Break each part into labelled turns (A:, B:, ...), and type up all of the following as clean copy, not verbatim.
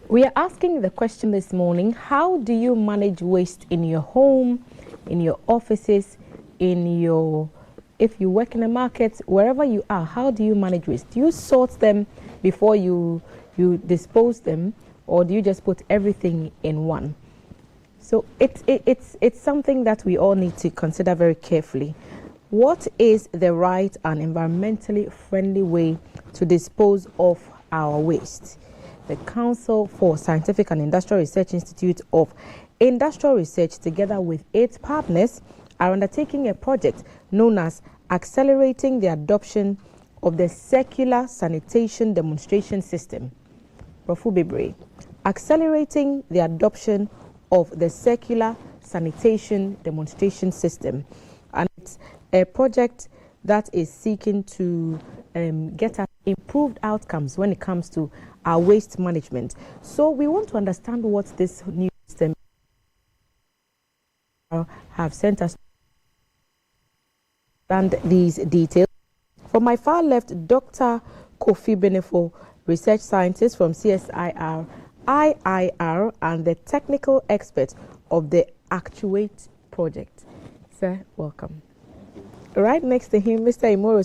A: We are asking the question this morning: how do you manage waste in your home, in your offices, if you work in a market, wherever you are? How do you manage waste? Do you sort them before you dispose them, or do you just put everything in one? So it's something that we all need to consider very carefully. What is the right and environmentally friendly way to dispose of our waste? The Council for Scientific and Industrial Research Institute of Industrial Research, together with its partners, are undertaking a project known as Accelerating the Adoption of the Circular Sanitation Demonstration System. Profu Bebre. Accelerating the adoption of the Circular Sanitation Demonstration System. And it's a project that is seeking to get us improved outcomes when it comes to our waste management. So we want to understand what this new system have sent us and these details. From my far left, Dr. Kofi Benefo, research scientist from CSIR, IIR, and the technical expert of the Actuate project. Sir, welcome. Right next to him, Mr. Imoro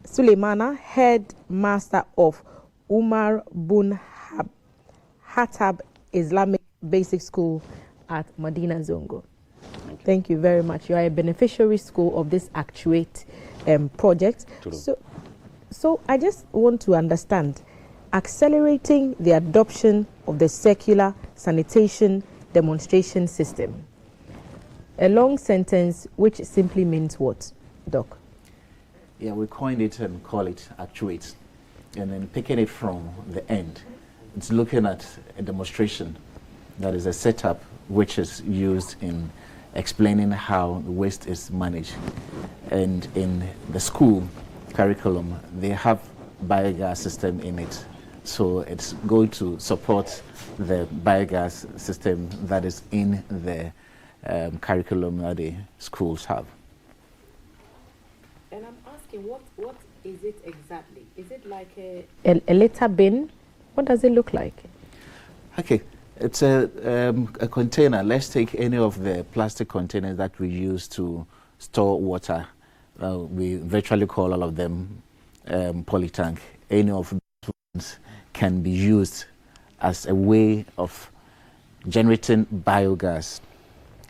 A: Suleimana, headmaster of Umar Bin Khattab Islamic Basic School at Medina Zongo. Thank you very much. You are a beneficiary school of this Actuate project. So I just want to understand, accelerating the adoption of the Circular Sanitation Demonstration System. A long sentence which simply means what, Doc?
B: Yeah, we coined it and call it Actuate. And then picking it from the end, it's looking at a demonstration that is a setup which is used in explaining how the waste is managed. And in the school curriculum, they have biogas system in it. So it's going to support the biogas system that is in the curriculum that the schools have.
A: And I'm asking, what is it exactly? Is it like a litter bin? What does it look like?
B: Okay, it's a container. Let's take any of the plastic containers that we use to store water. We virtually call all of them polytank. Any of those can be used as a way of generating biogas,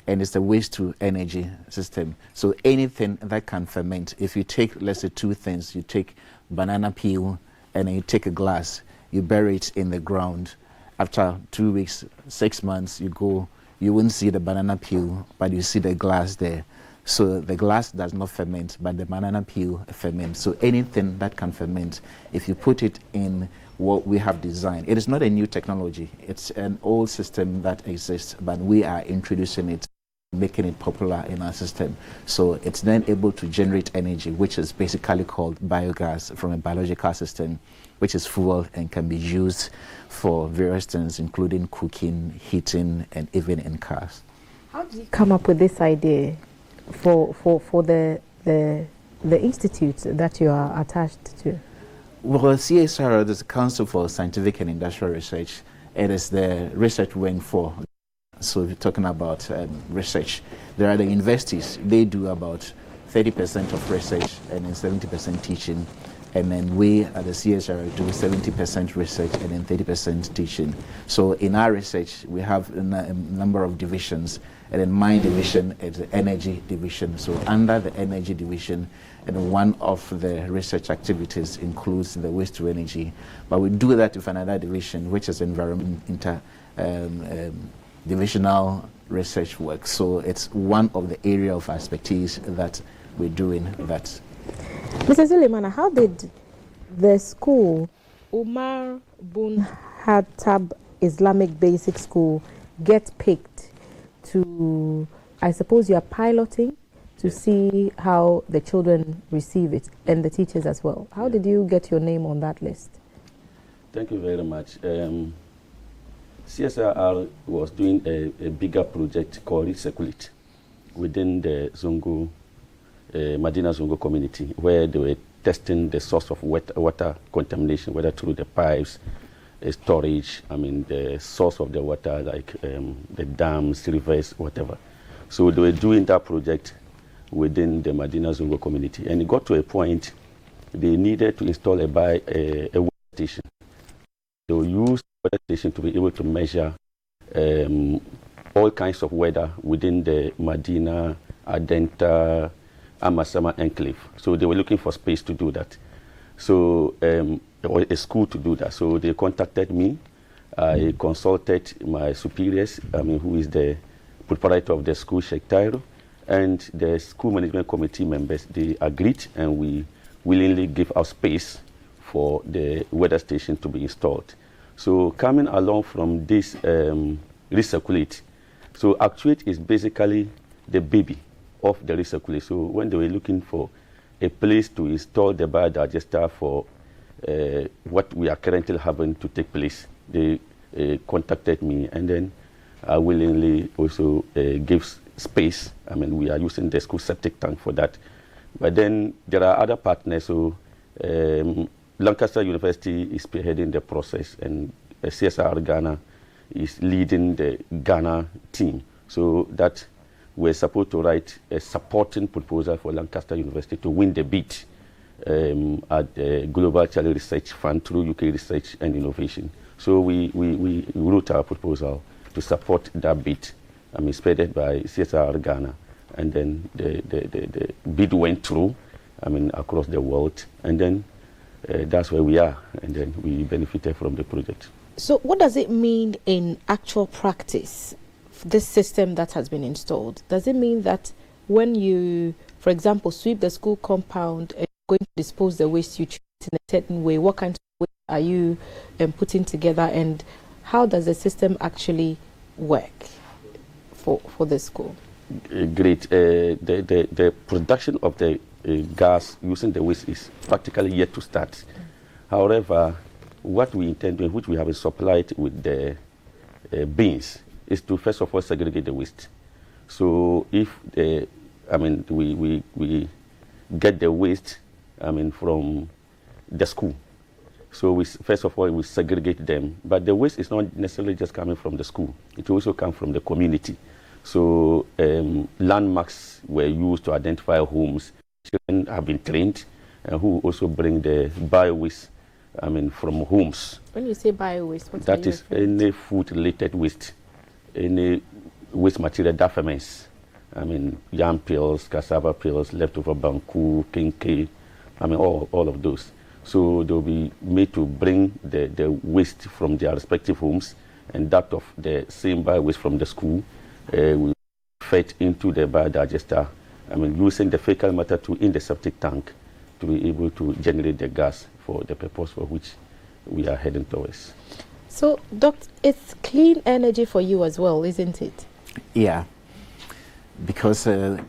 B: and it's a waste to energy system. So anything that can ferment, if you take, let's say, two things, you take banana peel and then you take a glass, you bury it in the ground. After 2 weeks, 6 months, you go, you won't see the banana peel, but you see the glass there. So the glass does not ferment, but the banana peel ferments. So anything that can ferment, if you put it in what we have designed, it is not a new technology. It's an old system that exists, but we are introducing it, making it popular in our system. So it's then able to generate energy, which is basically called biogas from a biological system, which is fuel and can be used for various things, including cooking, heating, and even in cars.
A: How did you come up with this idea for the institute that you are attached to?
B: Well, CSIR is the Council for Scientific and Industrial Research. It is the research wing for. So if you're talking about research, there are the universities. They do about 30% of research and then 70% teaching. And then we at the CSIR do 70% research and then 30% teaching. So in our research, we have a number of divisions. And then my division is the energy division. So under the energy division, and one of the research activities includes the waste to energy. But we do that with another division, which is environment divisional research work. So it's one of the area of expertise that we're doing that.
A: Mr. Suleimana, how did the school, Umar Bin Khattab Islamic Basic School, get picked to, I suppose you are piloting to see how the children receive it and the teachers as well? How did you get your name on that list?
C: Thank you very much. CSIR was doing a bigger project called Recirculate within the Zongo, Medina Zongo community, where they were testing the source of water contamination, whether through the pipes storage, I mean, the source of the water, like the dams, rivers, whatever. So they were doing that project within the Madina Zongo community. And it got to a point they needed to install a weather station. They will use the weather station to be able to measure all kinds of weather within the Madina, Adenta, Amasama enclave. So they were looking for space to do that. So, or a school to do that. So they contacted me. I consulted my superiors, I mean, who is the proprietor of the school, Csir-Iir, and the school management committee members. They agreed, and we willingly gave our space for the weather station to be installed. So coming along from this recirculate, so Actuate is basically the baby of the recirculate. So when they were looking for a place to install the biodigester for what we are currently having to take place, they contacted me, and then I willingly also gave space. I mean, we are using the school septic tank for that. But then there are other partners. So Lancaster University is spearheading the process, and CSR Ghana is leading the Ghana team. So that we're supposed to write a supporting proposal for Lancaster University to win the bid at the Global Challenge Research Fund through UK Research and Innovation. So we wrote our proposal to support that bid. I mean, spearheaded by CSR Ghana. And then the bid went through, I mean, across the world. And then that's where we are. And then we benefited from the project.
A: So what does it mean in actual practice, this system that has been installed? Does it mean that when you, for example, sweep the school compound and you're going to dispose the waste, you treat it in a certain way? What kind of waste are you putting together, and how does the system actually work for the school?
C: Great. The production of the gas using the waste is practically yet to start. However, what we intend doing, which we have supplied with the bins, is to first of all segregate the waste. So if I mean, we get the waste, I mean, from the school. So we first of all we segregate them, but the waste is not necessarily just coming from the school. It also comes from the community. So landmarks were used to identify homes. Children have been trained, who also bring the bio-waste, I mean, from homes.
A: When you say bio-waste, what
C: that is any food-related waste, any waste material that ferments. I mean, yam peels, cassava peels, leftover banku, kenke, I mean, all of those. So they'll be made to bring the waste from their respective homes, and that of the same bio-waste from the school will fed into the biodigester, I mean, using the fecal matter in the septic tank to be able to generate the gas for the purpose for which we are heading towards.
A: So, Doctor, it's clean energy for you as well, isn't it?
B: Yeah, because you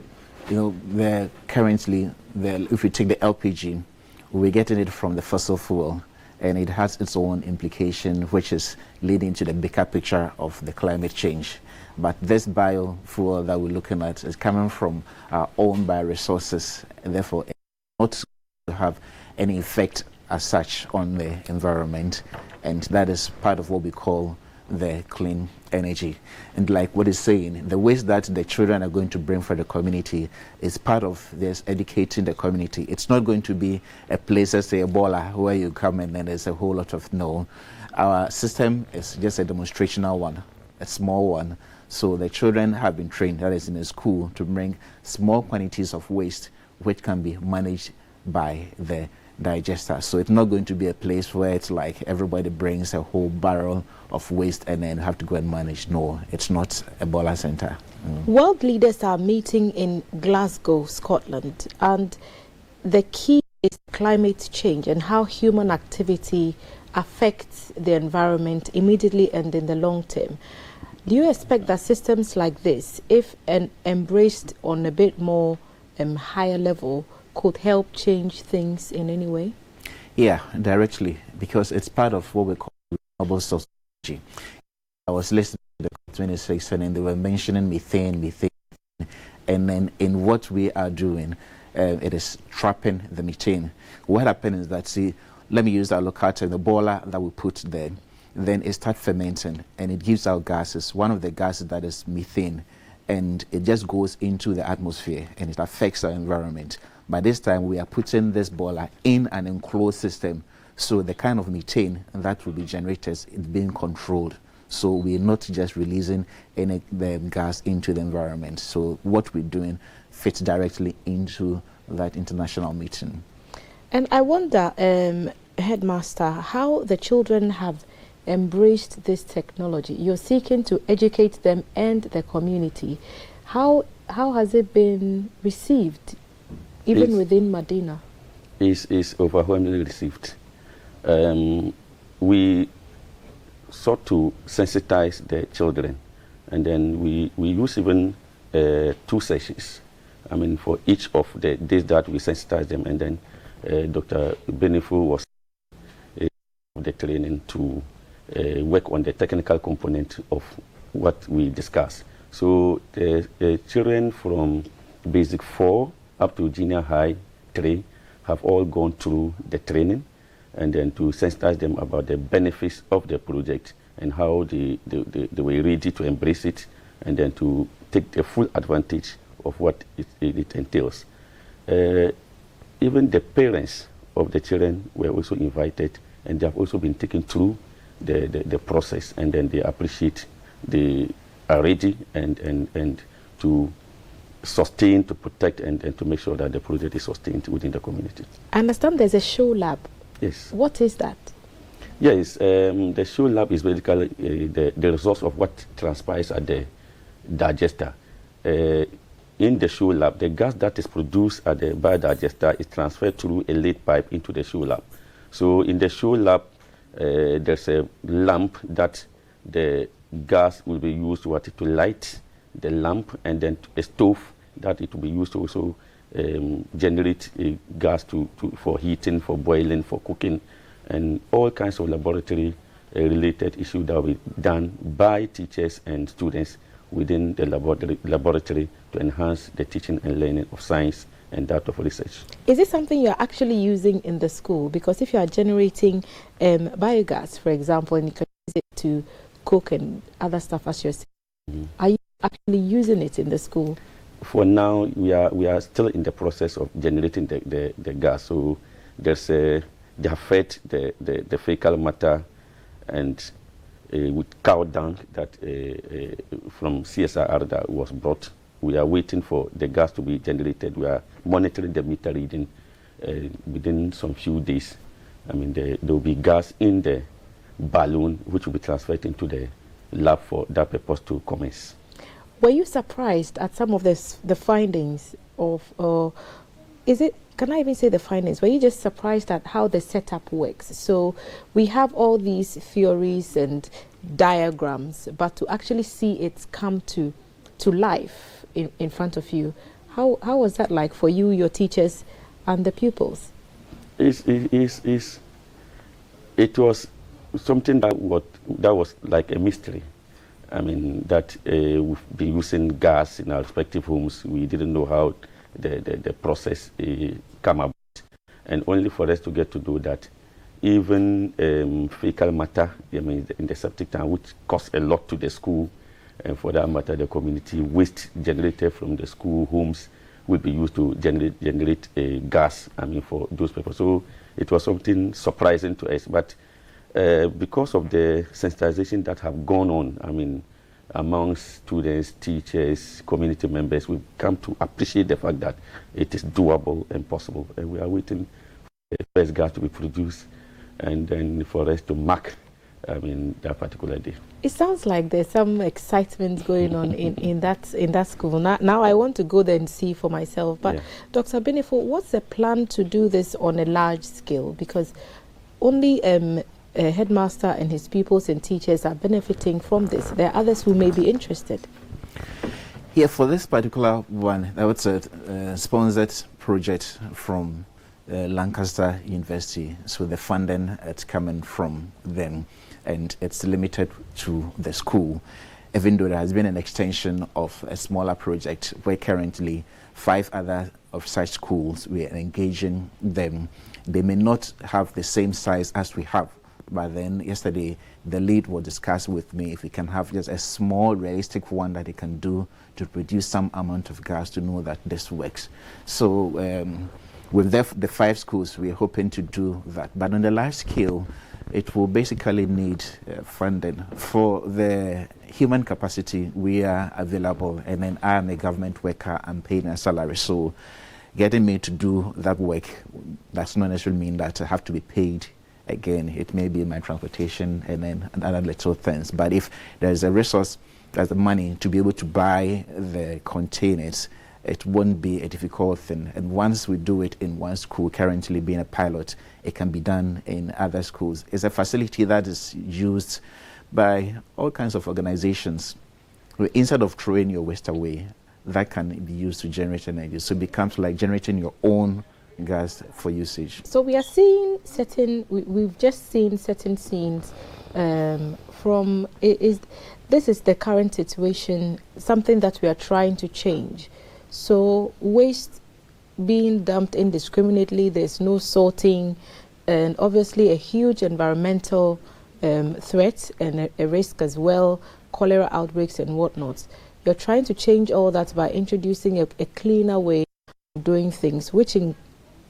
B: know, currently, if we take the LPG, we're getting it from the fossil fuel, and it has its own implication, which is leading to the bigger picture of the climate change. But this biofuel that we're looking at is coming from our own bioresources, and therefore it's not to have any effect as such on the environment. And that is part of what we call the clean energy. And like what it's saying, the waste that the children are going to bring for the community is part of this educating the community. It's not going to be a place, let's say Ebola, where you come and then there's a whole lot of no. Our system is just a demonstrational one, a small one. So the children have been trained, that is in a school, to bring small quantities of waste which can be managed by the digester. So it's not going to be a place where it's like everybody brings a whole barrel of waste and then have to go and manage. No, it's not Ebola center.
A: World leaders are meeting in Glasgow, Scotland, and the key is climate change and how human activity affects the environment immediately and in the long term. Do you expect that systems like this, if embraced on a bit more higher level, could help change things in any way?
B: Yeah, directly, because it's part of what we call renewable source energy. I was listening to the 26 and they were mentioning methane, and then in what we are doing, it is trapping the methane. What happened is that, see, let me use that locator, the boiler that we put there. then it starts fermenting and it gives out gases. One of the gases that is methane, and it just goes into the atmosphere and it affects our environment. By this time, we are putting this boiler in an enclosed system, so the kind of methane that will be generated is being controlled. So we're not just releasing any the gas into the environment. So what we're doing fits directly into that international meeting.
A: And I wonder, Headmaster, how the children have embraced this technology. You're seeking to educate them and the community. How has it been received, even within Medina?
C: Is overwhelmingly received. We sought to sensitize the children, and then we use even 2 sessions. I mean, for each of the days that we sensitize them, and then Dr. Benefo was the training to work on the technical component of what we discussed. So the children from basic 4 up to junior high 3 have all gone through the training, and then to sensitize them about the benefits of the project and how they were ready to embrace it, and then to take the full advantage of what it entails. Even the parents of the children were also invited, and they have also been taken through the process, and then they appreciate, they are ready and to sustain, to protect, and to make sure that the project is sustained within the community.
A: I understand there's a show lab.
C: Yes.
A: What is that?
C: Yes, the show lab is basically the results of what transpires at the digester. In the show lab, the gas that is produced at the biodigester is transferred through a lead pipe into the show lab. So in the show lab, there's a lamp that the gas will be used to light the lamp, and then a stove that it will be used to also generate gas for heating, for boiling, for cooking, and all kinds of laboratory related issues that will be done by teachers and students within the laboratory to enhance the teaching and learning of science and that of research. Is
A: it something you're actually using in the school? Because if you are generating biogas, for example, and you can use it to cook and other stuff as you're saying, are you actually using it in the school?
C: For now, we are still in the process of generating the gas. So there's they have fed the fecal matter and with cow dung that from CSIR that was brought. We are waiting for the gas to be generated. We are monitoring the meter reading within some few days. I mean, there will be gas in the balloon which will be transferred into the lab for that purpose to commence.
A: Were you surprised at some of the findings of, can I even say the findings? Were you just surprised at how the setup works? So we have all these theories and diagrams, but to actually see it come to life in front of you, how was that like for you, your teachers, and the pupils?
C: It was something that was like a mystery. I mean, that we've been using gas in our respective homes. We didn't know how the process come about, and only for us to get to do that. Even fecal matter, I mean, in the septic tank, which costs a lot to the school, and for that matter, the community waste generated from the school homes will be used to generate gas, I mean, for those people. So it was something surprising to us, but because of the sensitization that have gone on, I mean, amongst students, teachers, community members, we've come to appreciate the fact that it is doable and possible. And we are waiting for the first gas to be produced, and then for us to mark, I mean, that particular day.
A: It sounds like there's some excitement going on in that school. Now I want to go there and see for myself. But yeah. Dr. Benefo, what's the plan to do this on a large scale? Because only a headmaster and his pupils and teachers are benefiting from this. There are others who may be interested.
B: Yeah, for this particular one, that was a sponsored project from Lancaster University. So the funding is coming from them, and it's limited to the school, even though there has been an extension of a smaller project where currently 5 other of such schools we are engaging them. They may not have the same size as we have, but then yesterday the lead will discuss with me if we can have just a small realistic one that they can do to produce some amount of gas to know that this works. So with the 5 schools, we're hoping to do that. But on the large scale, it will basically need funding. For the human capacity, we are available, and then I am a government worker, I'm paying a salary. So getting me to do that work does not necessarily mean that I have to be paid again. It may be my transportation and then other little things. But if there's a resource, there's the money to be able to buy the containers, it won't be a difficult thing. And once we do it in one school, currently being a pilot, it can be done in other schools. It's a facility that is used by all kinds of organizations. Instead of throwing your waste away, that can be used to generate energy. So it becomes like generating your own gas for usage.
A: So we are seeing we've just seen certain scenes this is the current situation, something that we are trying to change. So waste being dumped indiscriminately, there's no sorting, and obviously a huge environmental threat and a risk as well, cholera outbreaks and whatnot. You're trying to change all that by introducing a cleaner way of doing things, which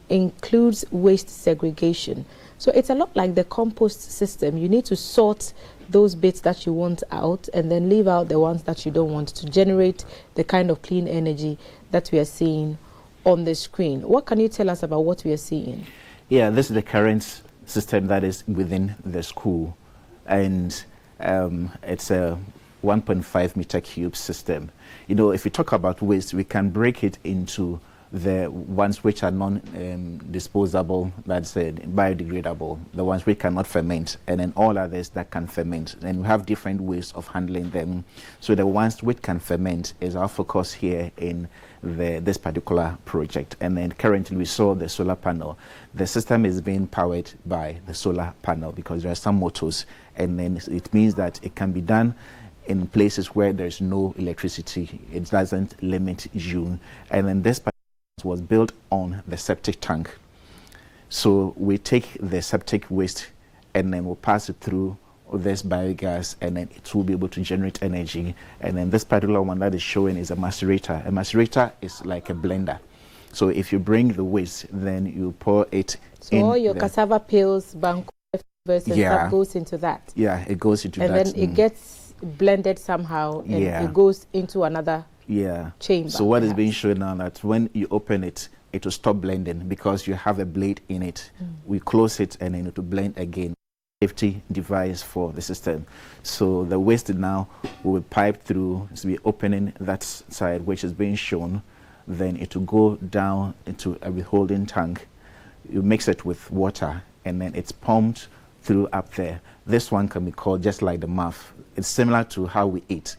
A: includes waste segregation. So it's a lot like the compost system. You need to sort those bits that you want out and then leave out the ones that you don't want to generate the kind of clean energy that we are seeing on the screen. What can you tell us about what we are seeing?
B: Yeah, this is the current system that is within the school, and it's a 1.5 meter cube system. You know, if we talk about waste, we can break it into the ones which are non-disposable, that's biodegradable, the ones which cannot ferment, and then all others that can ferment. And we have different ways of handling them. So the ones which can ferment is our focus here in this particular project. And then currently we saw the solar panel. The system is being powered by the solar panel because there are some motors, and then it means that it can be done in places where there's no electricity. It doesn't limit you. And then this was built on the septic tank. So we take the septic waste and then we'll pass it through this biogas, and then it will be able to generate energy. And then this particular one that is showing is a macerator. A macerator is like a blender. So if you bring the waste, then you pour it in.
A: So all your cassava peels, banku, and stuff goes into that.
B: Yeah, it goes into that.
A: And then it gets blended somehow, and it goes into another chamber.
B: So what is being shown now, that when you open it, it will stop blending because you have a blade in it. We close it and then it will blend again. Safety device for the system. So the waste now will be piped through, so we're opening that side which is being shown, then it will go down into a withholding tank. You mix it with water and then it's pumped through up there. This one can be called just like the muff. It's similar to how we eat.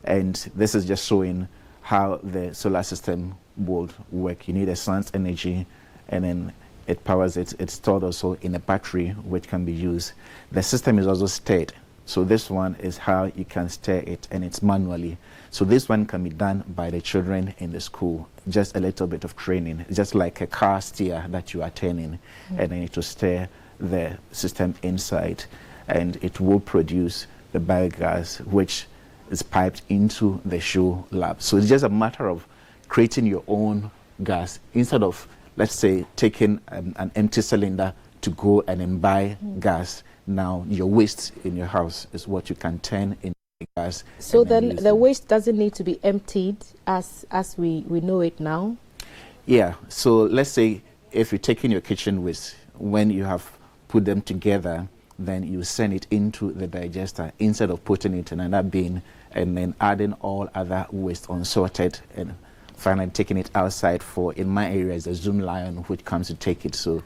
B: And this is just showing how the solar system would work. You need a sun's energy, and then it powers it. It's stored also in a battery which can be used. The system is also stirred. So this one is how you can stir it, and it's manually. So this one can be done by the children in the school. Just a little bit of training, just like a car steer that you are turning, and then it will stir the system inside, and it will produce the biogas which is piped into the shoe lab. So it's just a matter of creating your own gas instead of, let's say, taking an empty cylinder to go and then buy gas. Now your waste in your house is what you can turn into gas.
A: So then the waste doesn't need to be emptied as we know it now?
B: Yeah, so let's say if you're taking your kitchen waste, when you have put them together, then you send it into the digester instead of putting it in another bin and then adding all other waste unsorted and finally taking it outside for, in my area, is a Zoom Lion which comes to take it, so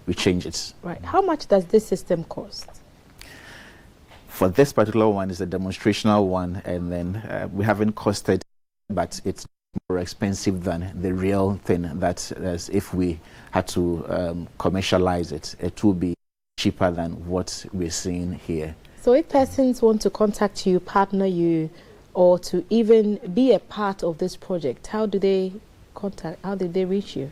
B: we change it. Right.
A: How much does this system cost?
B: For this particular one, it's a demonstrational one, and then we haven't costed, but it's more expensive than the real thing. That if we had to commercialize it, it will be cheaper than what we're seeing here.
A: So if persons want to contact you, partner you, or to even be a part of this project, how do they contact, how did they reach you?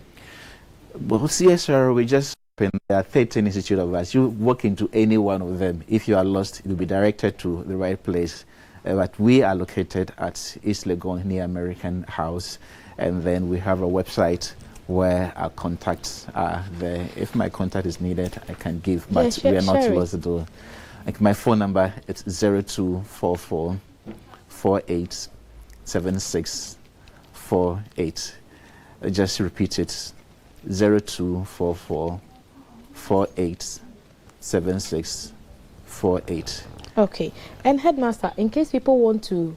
B: Well, Csir-Iir, we just There are 13 institutes of us. You walk into any one of them. If you are lost, you'll be directed to the right place. But we are located at East Legon near American House. And then we have a website where our contacts are there. If my contact is needed, I can give, but we are not supposed to do. Like my phone number, it's 0244 487648. Just repeat it, 0244 487648.
A: Okay. And Headmaster, in case people want to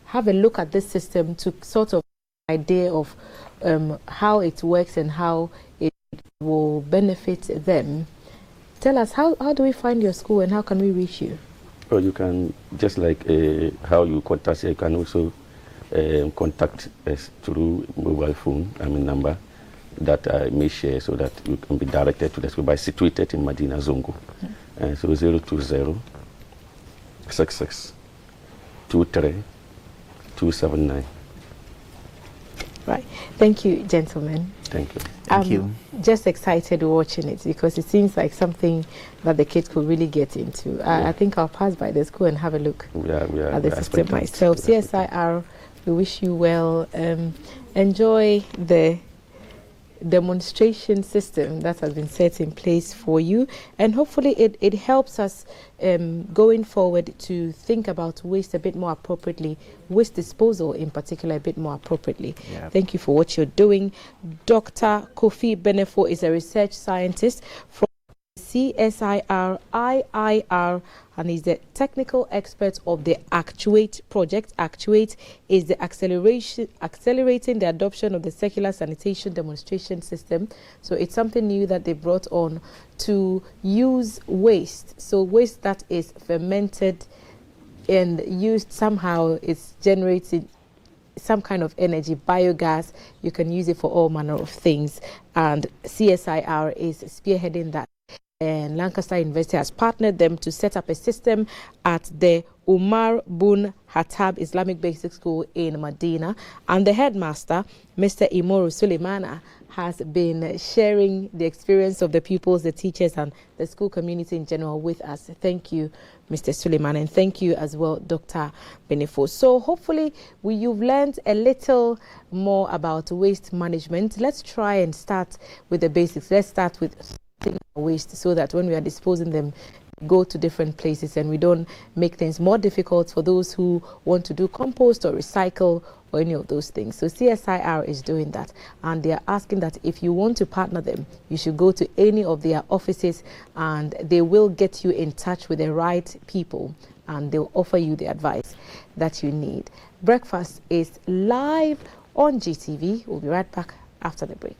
A: have a look at this system to sort of idea of how it works and how it will benefit them, tell us, how do we find your school and how can we reach you?
C: Well, you can, just like how you contact us, you can also contact us through mobile phone, number that I may share so that you can be directed to the school by situated in Madina Zongo. So 020 66 23 279.
A: Right. Thank you, gentlemen.
C: Thank you.
B: Thank you.
A: Just excited watching it because it seems like something that the kids could really get into. I think I'll pass by the school and have a look at the system myself. CSIR, we wish you well. Enjoy the demonstration system that has been set in place for you, and hopefully it helps us going forward to think about waste a bit more appropriately, waste disposal in particular a bit more appropriately. Yeah. Thank you for what you're doing. Dr. Kofi Benefo is a research scientist from CSIR IIR, and is the technical expert of the Actuate project. Actuate is the accelerating the adoption of the circular sanitation demonstration system. So it's something new that they brought on to use waste. So waste that is fermented and used somehow, it's generated some kind of energy, biogas. You can use it for all manner of things, and CSIR is spearheading that. And Lancaster University has partnered them to set up a system at the Umar Bun Hattab Islamic Basic School in Medina. And the headmaster, Mr. Imoru Suleimana, has been sharing the experience of the pupils, the teachers, and the school community in general with us. Thank you, Mr. Suleimana, and thank you as well, Dr. Benefo. So hopefully you've learned a little more about waste management. Let's try and start with the basics. Let's start with waste so that when we are disposing them, go to different places and we don't make things more difficult for those who want to do compost or recycle or any of those things. So CSIR is doing that, and they are asking that if you want to partner them, you should go to any of their offices and they will get you in touch with the right people and they'll offer you the advice that you need. Breakfast is live on GTV. We'll be right back after the break.